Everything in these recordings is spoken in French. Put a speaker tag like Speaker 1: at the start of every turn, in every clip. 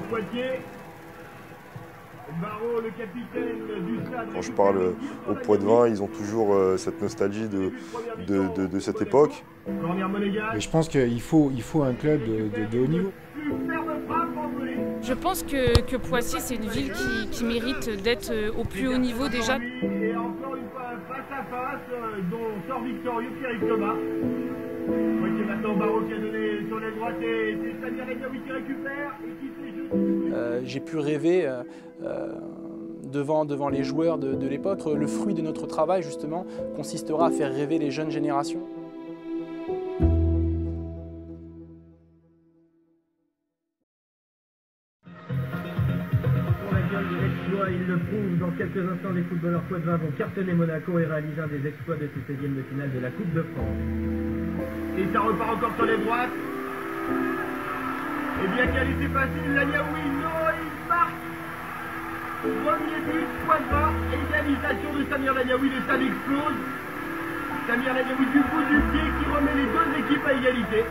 Speaker 1: Poitiers. Barreau, le capitaine du stade.
Speaker 2: Quand je parle au Poids-de-Vin, ils ont toujours cette nostalgie de cette époque.
Speaker 3: Mais je pense qu'il faut un club de haut niveau.
Speaker 4: Je pense que Poitiers, c'est une ville qui mérite d'être au plus haut niveau déjà.
Speaker 1: Et encore une fois, face à face, dont sort victorieux Pierre Thomas. Poitiers maintenant, Barreau qui a donné sur la droite et c'est Samir Lagnaoui qui récupère et qui fait juste.
Speaker 5: J'ai pu rêver devant les joueurs de l'époque. Le fruit de notre travail, justement, consistera à faire rêver les jeunes générations.
Speaker 1: Il le prouve, dans quelques instants, les footballeurs poitevins vont cartonner Monaco et réaliser un des exploits de ces 16e de finale de la Coupe de France. Et ça repart encore sur les droites. Et bien qualité facile, Lagnaoui, non, il marque. Premier but, Poitevin, égalisation de Samir Lagnaoui, le stade explose. Samir Lagnaoui du bout du pied qui remet les deux équipes à égalité.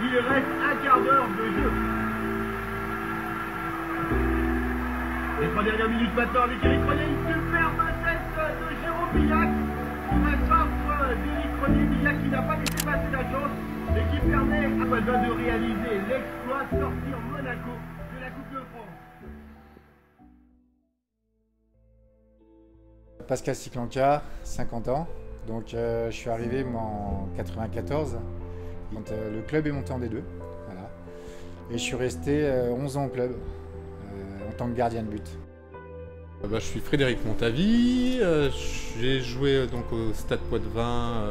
Speaker 1: Il reste un quart d'heure de jeu. Les 3 dernières minutes maintenant avec Eric Renier, une superbe tête de Jérôme Billac. Un centre d'Eric Renier, Billac qui n'a pas laissé passer la chance et qui permet à Poitevin de réaliser l'exploit, sortir Monaco de la Coupe de France.
Speaker 3: Pascal Ciclanca, 50 ans. Donc je suis arrivé en 94. Quand, le club est monté en D2. Voilà. Et je suis resté 11 ans au club. En tant que gardien de but.
Speaker 6: Je suis Frédéric Montavy, j'ai joué donc au Stade Poitvin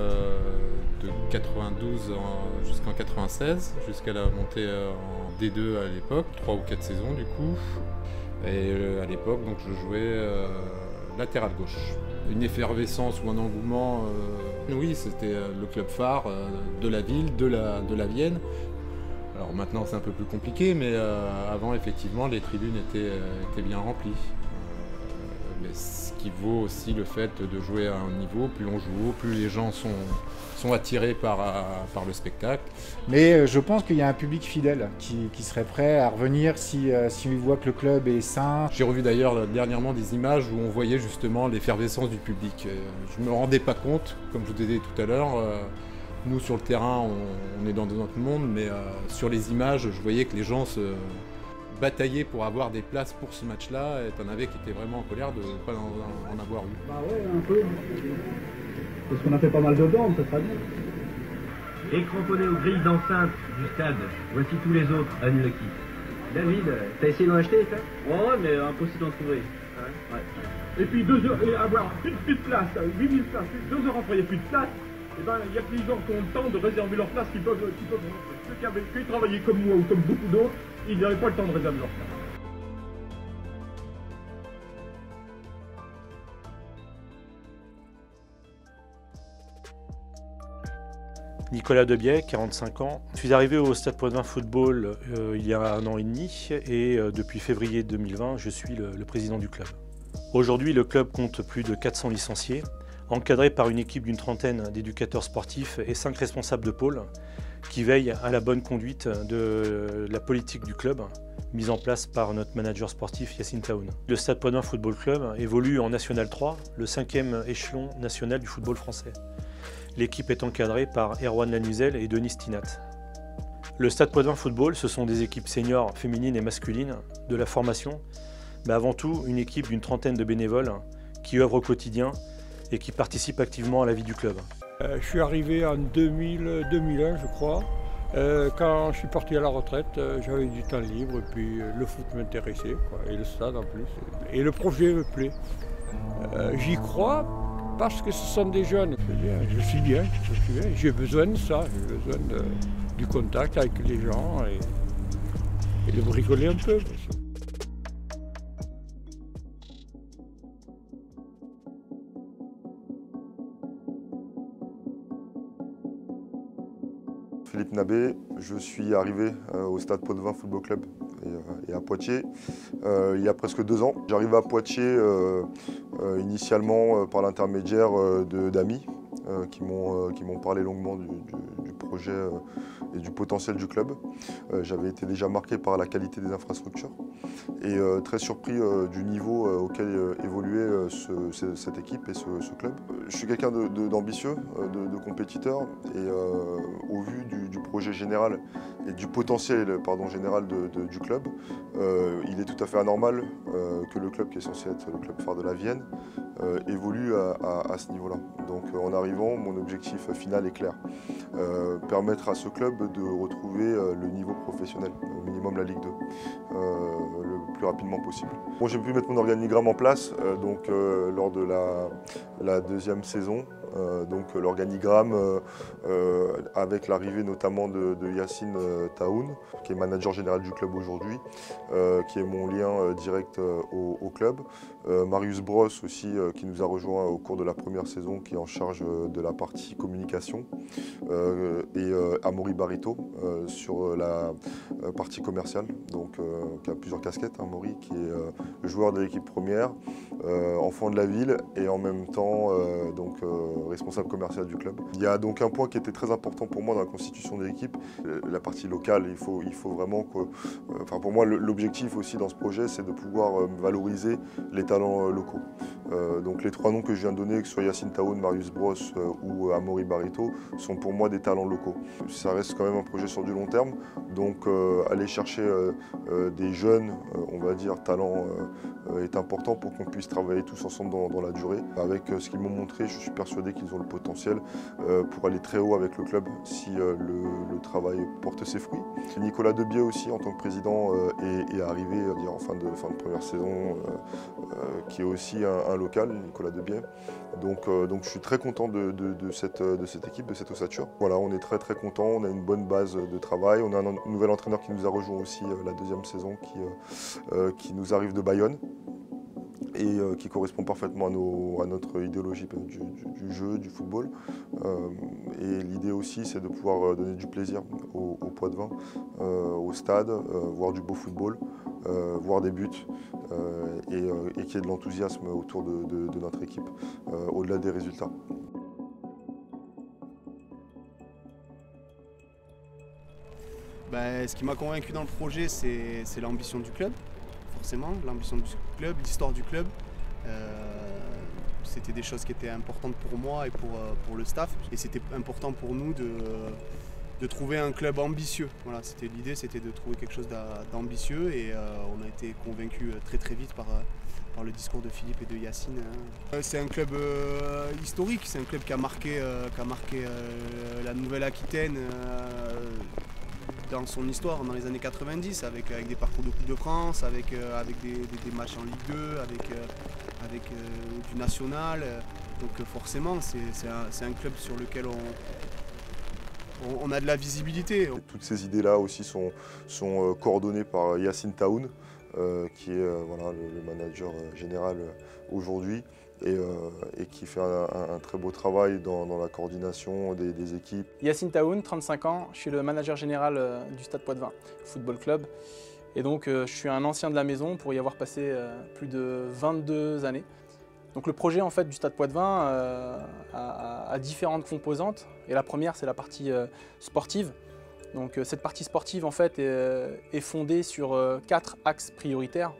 Speaker 6: de 92 jusqu'en 96, jusqu'à la montée en D2 à l'époque, 3 ou 4 saisons du coup. Et à l'époque donc je jouais latéral gauche. Une effervescence ou un engouement, oui c'était le club phare de la ville, de la Vienne. Alors maintenant c'est un peu plus compliqué, mais avant effectivement les tribunes étaient bien remplies. Mais ce qui vaut aussi le fait de jouer à un niveau, plus on joue haut, plus les gens sont attirés par le spectacle.
Speaker 3: Mais je pense qu'il y a un public fidèle qui serait prêt à revenir si il voit que le club est sain.
Speaker 6: J'ai revu d'ailleurs dernièrement des images où on voyait justement l'effervescence du public. Je ne me rendais pas compte, comme je vous disais tout à l'heure. Nous, sur le terrain, on est dans notre monde, mais sur les images, je voyais que les gens se bataillaient pour avoir des places pour ce match-là. Et t'en avais qui étaient vraiment en colère de ne pas en avoir eu.
Speaker 7: Bah ouais, un peu. Parce qu'on a fait pas mal de dents, ça sera bien.
Speaker 1: Et cramponné aux grilles d'enceinte du stade, voici tous les autres unlucky. David, t'as essayé d'en acheter, ça?
Speaker 7: Ouais, mais impossible d'en trouver.
Speaker 1: Ouais.
Speaker 7: Et puis 2 heures, et avoir plus de place, 8000 places, 2 heures après, il n'y a plus de place. Eh ben, il y a que les gens qui ont le temps de réserver leur place qui peuvent ceux qui travaillaient comme moi ou comme beaucoup d'autres, ils n'avaient pas le temps de réserver leur place.
Speaker 8: Nicolas Debiais, 45 ans. Je suis arrivé au Stade Poitvin Football il y a 1 an et demi et depuis février 2020, je suis le président du club. Aujourd'hui, le club compte plus de 400 licenciés, encadré par une équipe d'une trentaine d'éducateurs sportifs et 5 responsables de pôle qui veillent à la bonne conduite de la politique du club, mise en place par notre manager sportif Yacine Taoun. Le Stade Poitvin Football Club évolue en National 3, le 5e échelon national du football français. L'équipe est encadrée par Erwan Lanuzel et Denis Stinat. Le Stade Poitvin Football, ce sont des équipes seniors féminines et masculines, de la formation, mais avant tout une équipe d'une trentaine de bénévoles qui œuvrent au quotidien et qui participent activement à la vie du club.
Speaker 9: Je suis arrivé en 2001, je crois. Quand je suis parti à la retraite, j'avais du temps libre et puis le foot m'intéressait, et le stade en plus. Et le projet me plaît. J'y crois parce que ce sont des jeunes. Je suis bien. J'ai besoin de ça, j'ai besoin du contact avec les gens et de bricoler un peu.
Speaker 2: Philippe Nabé, je suis arrivé au Stade Poitvin Football Club et à Poitiers il y a presque 2 ans. J'arrive à Poitiers initialement par l'intermédiaire d'amis qui m'ont parlé longuement du projet et du potentiel du club. J'avais été déjà marqué par la qualité des infrastructures et très surpris du niveau auquel évoluait cette équipe et ce club. Je suis quelqu'un d'ambitieux, de compétiteur et au vu du projet général et du potentiel général du club, il est tout à fait anormal que le club qui est censé être le club phare de la Vienne évolue à ce niveau-là. Donc en arrivant, mon objectif final est clair. Permettre à ce club de retrouver le niveau professionnel, au minimum la Ligue 2, le plus rapidement possible. Bon, j'ai pu mettre mon organigramme en place lors de la deuxième saison. L'organigramme avec l'arrivée notamment de Yacine Taoun, qui est manager général du club aujourd'hui, qui est mon lien direct au club. Marius Brosse aussi, qui nous a rejoint au cours de la première saison, qui est en charge de la partie communication. Et Amaury Barito sur la partie commerciale, qui a plusieurs casquettes. Amaury qui est joueur de l'équipe première, enfant de la ville et en même temps responsable commercial du club. Il y a donc un point qui était très important pour moi dans la constitution de l'équipe, la partie locale. Il faut vraiment que, pour moi, l'objectif aussi dans ce projet, c'est de pouvoir valoriser les talents locaux. Donc les trois noms que je viens de donner, que ce soit Yacine Taoun, Marius Brosse ou Amaury Barito, sont pour moi des talents locaux. Ça reste quand même un projet sur du long terme, donc aller chercher des jeunes, on va dire, talents est important pour qu'on puisse travailler tous ensemble dans la durée. Avec ce qu'ils m'ont montré, je suis persuadé qu'ils ont le potentiel pour aller très haut avec le club si le travail porte ses fruits. Nicolas Debier aussi, en tant que président, est arrivé en fin de première saison, qui est aussi un local, Nicolas Debier. Donc je suis très content de cette équipe, de cette ossature. Voilà, on est très très content, on a une bonne base de travail. On a un nouvel entraîneur qui nous a rejoint aussi la deuxième saison, qui nous arrive de Bayonne et qui correspond parfaitement à notre idéologie du jeu, du football. Et l'idée aussi, c'est de pouvoir donner du plaisir au Poids-de-Vin, au stade, voir du beau football, voir des buts et qu'il y ait de l'enthousiasme autour de notre équipe, au-delà des résultats.
Speaker 10: Ce qui m'a convaincu dans le projet, c'est l'ambition du club, forcément, l'ambition du club, l'histoire du club. C'était des choses qui étaient importantes pour moi et pour le staff. Et c'était important pour nous de trouver un club ambitieux. Voilà, l'idée, c'était de trouver quelque chose d'ambitieux et on a été convaincus très très vite par le discours de Philippe et de Yacine. C'est un club historique, c'est un club qui a marqué la Nouvelle-Aquitaine dans son histoire, dans les années 90, avec des parcours de Coupe de France, avec des matchs en Ligue 2, avec du national. Donc forcément, c'est un club sur lequel on a de la visibilité.
Speaker 2: Toutes ces idées-là aussi sont coordonnées par Yacine Taoun, qui est le manager général aujourd'hui. Et qui fait un très beau travail dans la coordination des équipes.
Speaker 5: Yacine Taoun, 35 ans, je suis le manager général du Stade Poids-de-Vin Football Club. Et donc je suis un ancien de la maison pour y avoir passé plus de 22 années. Donc le projet en fait du Stade Poids-de-Vin a différentes composantes. Et la première, c'est la partie sportive. Donc cette partie sportive en fait est fondée sur 4 axes prioritaires.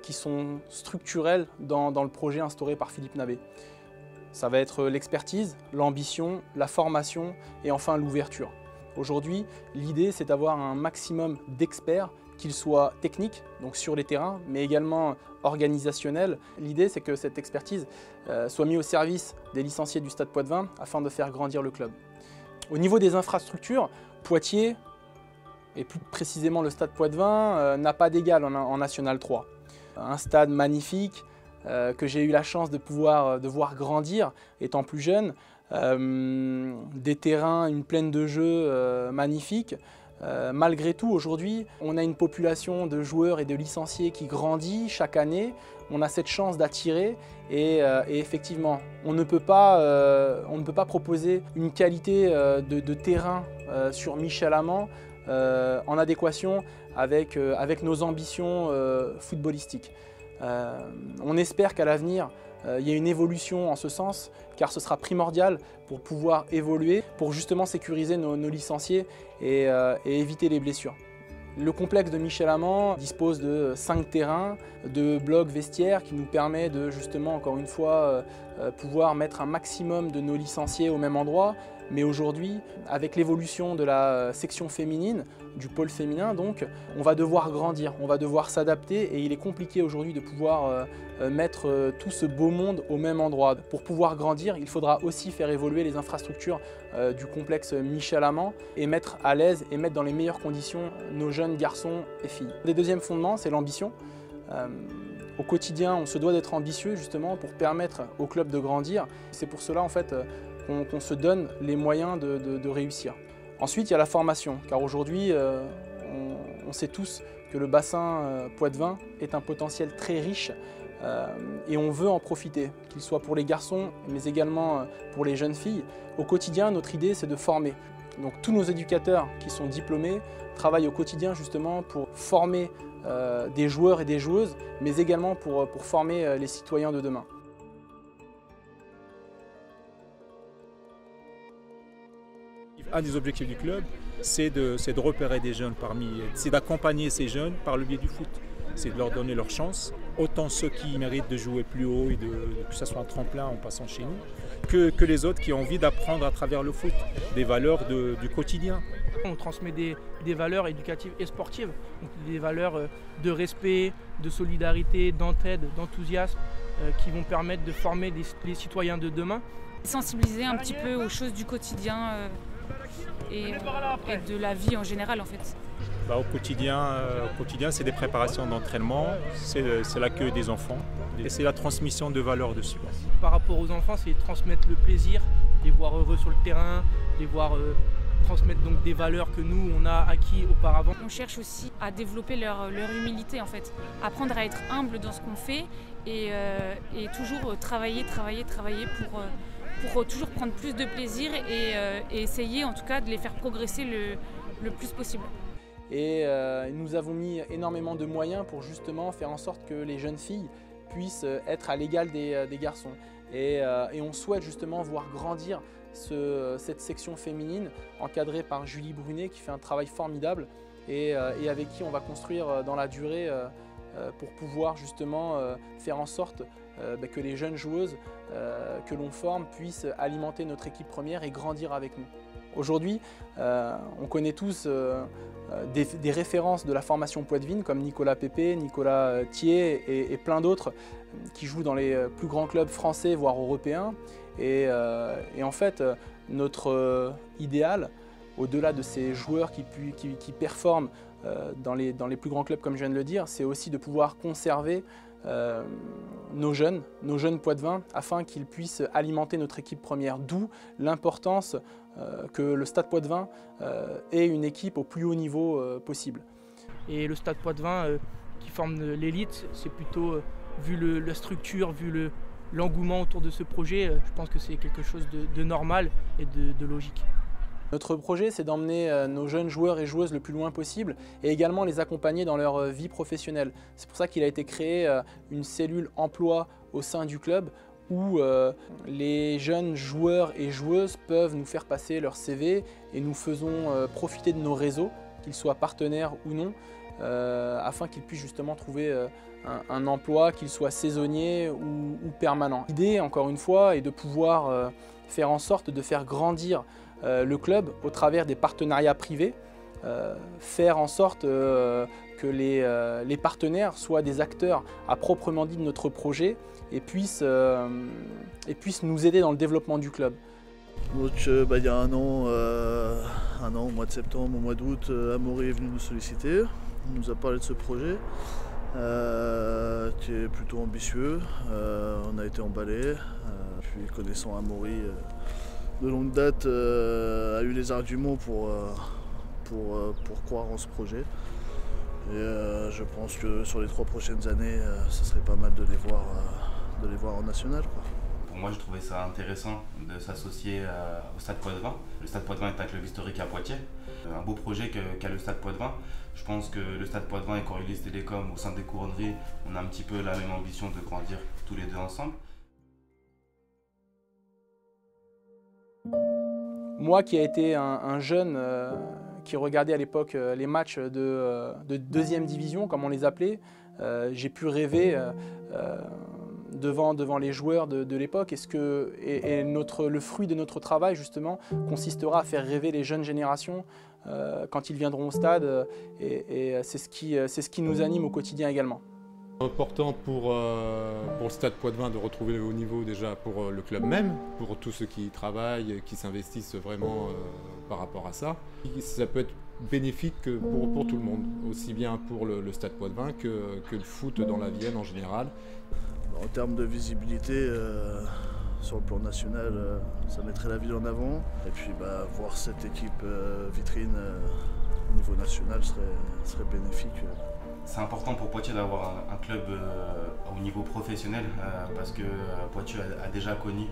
Speaker 5: Qui sont structurels dans le projet instauré par Philippe Nabet. Ça va être l'expertise, l'ambition, la formation et enfin l'ouverture. Aujourd'hui, l'idée c'est d'avoir un maximum d'experts, qu'ils soient techniques, donc sur les terrains, mais également organisationnels. L'idée c'est que cette expertise soit mise au service des licenciés du Stade Poids-de-Vin afin de faire grandir le club. Au niveau des infrastructures, Poitiers, et plus précisément le Stade Poids-de-Vin, n'a pas d'égal en National 3. Un stade magnifique que j'ai eu la chance de voir grandir étant plus jeune, des terrains, une plaine de jeu magnifique. Malgré tout, aujourd'hui, on a une population de joueurs et de licenciés qui grandit chaque année. On a cette chance d'attirer et effectivement, on ne peut pas proposer une qualité de terrain sur Michel Amand en adéquation avec nos ambitions footballistiques. On espère qu'à l'avenir, il y a une évolution en ce sens, car ce sera primordial pour pouvoir évoluer, pour justement sécuriser nos licenciés et éviter les blessures. Le complexe de Michel Amand dispose de 5 terrains, de blocs vestiaires qui nous permet de justement, encore une fois, pouvoir mettre un maximum de nos licenciés au même endroit. Mais aujourd'hui, avec l'évolution de la section féminine, du pôle féminin, donc, on va devoir grandir, on va devoir s'adapter et il est compliqué aujourd'hui de pouvoir mettre tout ce beau monde au même endroit. Pour pouvoir grandir, il faudra aussi faire évoluer les infrastructures du complexe Michel Amand et mettre à l'aise et mettre dans les meilleures conditions nos jeunes garçons et filles. Le deuxième fondement, c'est l'ambition. Au quotidien, on se doit d'être ambitieux justement pour permettre au club de grandir. C'est pour cela en fait qu'on se donne les moyens de réussir. Ensuite, il y a la formation, car aujourd'hui, on sait tous que le bassin Poitevin est un potentiel très riche et on veut en profiter, qu'il soit pour les garçons, mais également pour les jeunes filles. Au quotidien, notre idée, c'est de former. Donc tous nos éducateurs qui sont diplômés travaillent au quotidien justement pour former des joueurs et des joueuses, mais également pour former les citoyens de demain.
Speaker 11: Un des objectifs du club, c'est de repérer des jeunes c'est d'accompagner ces jeunes par le biais du foot. C'est de leur donner leur chance, autant ceux qui méritent de jouer plus haut et que ce soit un tremplin en passant chez nous, que les autres qui ont envie d'apprendre à travers le foot, des valeurs du quotidien.
Speaker 12: On transmet des valeurs éducatives et sportives, donc des valeurs de respect, de solidarité, d'entraide, d'enthousiasme, qui vont permettre de former les citoyens de demain.
Speaker 4: Sensibiliser un petit peu aux choses du quotidien et de la vie en général en fait.
Speaker 11: Au quotidien, c'est des préparations d'entraînement, c'est l'accueil des enfants et c'est la transmission de valeurs dessus.
Speaker 12: Par rapport aux enfants, c'est transmettre le plaisir, les voir heureux sur le terrain, les voir transmettre donc des valeurs que nous on a acquis auparavant.
Speaker 4: On cherche aussi à développer leur humilité en fait, apprendre à être humble dans ce qu'on fait et toujours travailler pour toujours prendre plus de plaisir et essayer en tout cas de les faire progresser le plus possible.
Speaker 5: Et nous avons mis énormément de moyens pour justement faire en sorte que les jeunes filles puissent être à l'égal des garçons. Et on souhaite justement voir grandir cette section féminine encadrée par Julie Brunet qui fait un travail formidable et avec qui on va construire dans la durée pour pouvoir justement faire en sorte que les jeunes joueuses que l'on forme puissent alimenter notre équipe première et grandir avec nous. Aujourd'hui, on connaît tous des références de la formation poitevine comme Nicolas Pépé, Nicolas Thier et plein d'autres qui jouent dans les plus grands clubs français voire européens. Et en fait, notre idéal, au-delà de ces joueurs qui performent dans les plus grands clubs comme je viens de le dire, c'est aussi de pouvoir conserver nos jeunes Poitevins afin qu'ils puissent alimenter notre équipe première. D'où l'importance que le Stade Poitevin ait une équipe au plus haut niveau possible.
Speaker 12: Et le Stade Poitevin qui forme l'élite, c'est plutôt, vu la structure, vu l'engouement autour de ce projet, je pense que c'est quelque chose de normal et de logique.
Speaker 5: Notre projet, c'est d'emmener nos jeunes joueurs et joueuses le plus loin possible et également les accompagner dans leur vie professionnelle. C'est pour ça qu'il a été créé une cellule emploi au sein du club où les jeunes joueurs et joueuses peuvent nous faire passer leur CV et nous faisons profiter de nos réseaux, qu'ils soient partenaires ou non, afin qu'ils puissent justement trouver un emploi, qu'il soit saisonnier ou permanent. L'idée, encore une fois, est de pouvoir faire en sorte de faire grandir le club au travers des partenariats privés, faire en sorte que les partenaires soient des acteurs à proprement dit de notre projet et puissent nous aider dans le développement du club.
Speaker 13: Donc il y a un an, au mois de septembre, au mois d'août, Amaury est venu nous solliciter, il nous a parlé de ce projet qui est plutôt ambitieux, on a été emballés, puis connaissant Amaury de longue date a eu les arguments pour croire en ce projet. Et je pense que sur les 3 prochaines années, ce serait pas mal de les voir en national, quoi.
Speaker 14: Pour moi, je trouvais ça intéressant de s'associer au Stade Poitevin. Le Stade Poitevin est un club historique à Poitiers. Un beau projet qu'a le Stade Poitevin. Je pense que le Stade Poitevin et Coriolis Télécom, au sein des couronneries, on a un petit peu la même ambition de grandir tous les deux ensemble.
Speaker 5: Moi qui ai été un jeune qui regardait à l'époque les matchs de deuxième division, comme on les appelait, j'ai pu rêver devant les joueurs de l'époque. Le fruit de notre travail, justement, consistera à faire rêver les jeunes générations quand ils viendront au stade, et c'est ce qui nous anime au quotidien également.
Speaker 6: Important pour le Stade Poitvin de retrouver le haut niveau déjà pour le club même, pour tous ceux qui y travaillent, qui s'investissent vraiment par rapport à ça. Ça peut être bénéfique pour tout le monde, aussi bien pour le Stade Poitvin que le foot dans la Vienne en général.
Speaker 13: En termes de visibilité, sur le plan national, ça mettrait la ville en avant. Et puis voir cette équipe vitrine au niveau national serait bénéfique.
Speaker 14: C'est important pour Poitiers d'avoir un club au niveau professionnel parce que Poitiers a déjà connu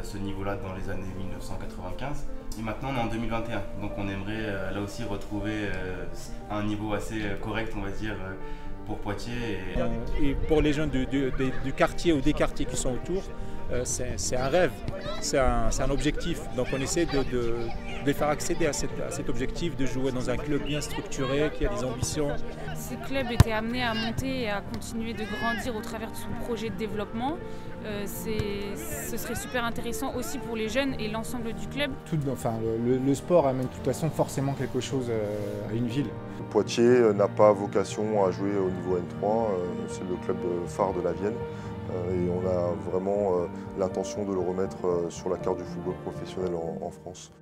Speaker 14: ce niveau-là dans les années 1995. Et maintenant on est en 2021, donc on aimerait là aussi retrouver un niveau assez correct, on va dire, pour Poitiers.
Speaker 11: Et pour les gens du quartier ou des quartiers qui sont autour, c'est un rêve, c'est un objectif. Donc on essaie de les faire accéder à cet objectif de jouer dans un club bien structuré, qui a des ambitions.
Speaker 4: Ce club était amené à monter et à continuer de grandir au travers de son projet de développement. Ce serait super intéressant aussi pour les jeunes et l'ensemble du club.
Speaker 3: Le sport amène de toute façon forcément quelque chose à une ville.
Speaker 2: Poitiers n'a pas vocation à jouer au niveau N3, c'est le club phare de la Vienne. Et on a vraiment l'intention de le remettre sur la carte du football professionnel en France.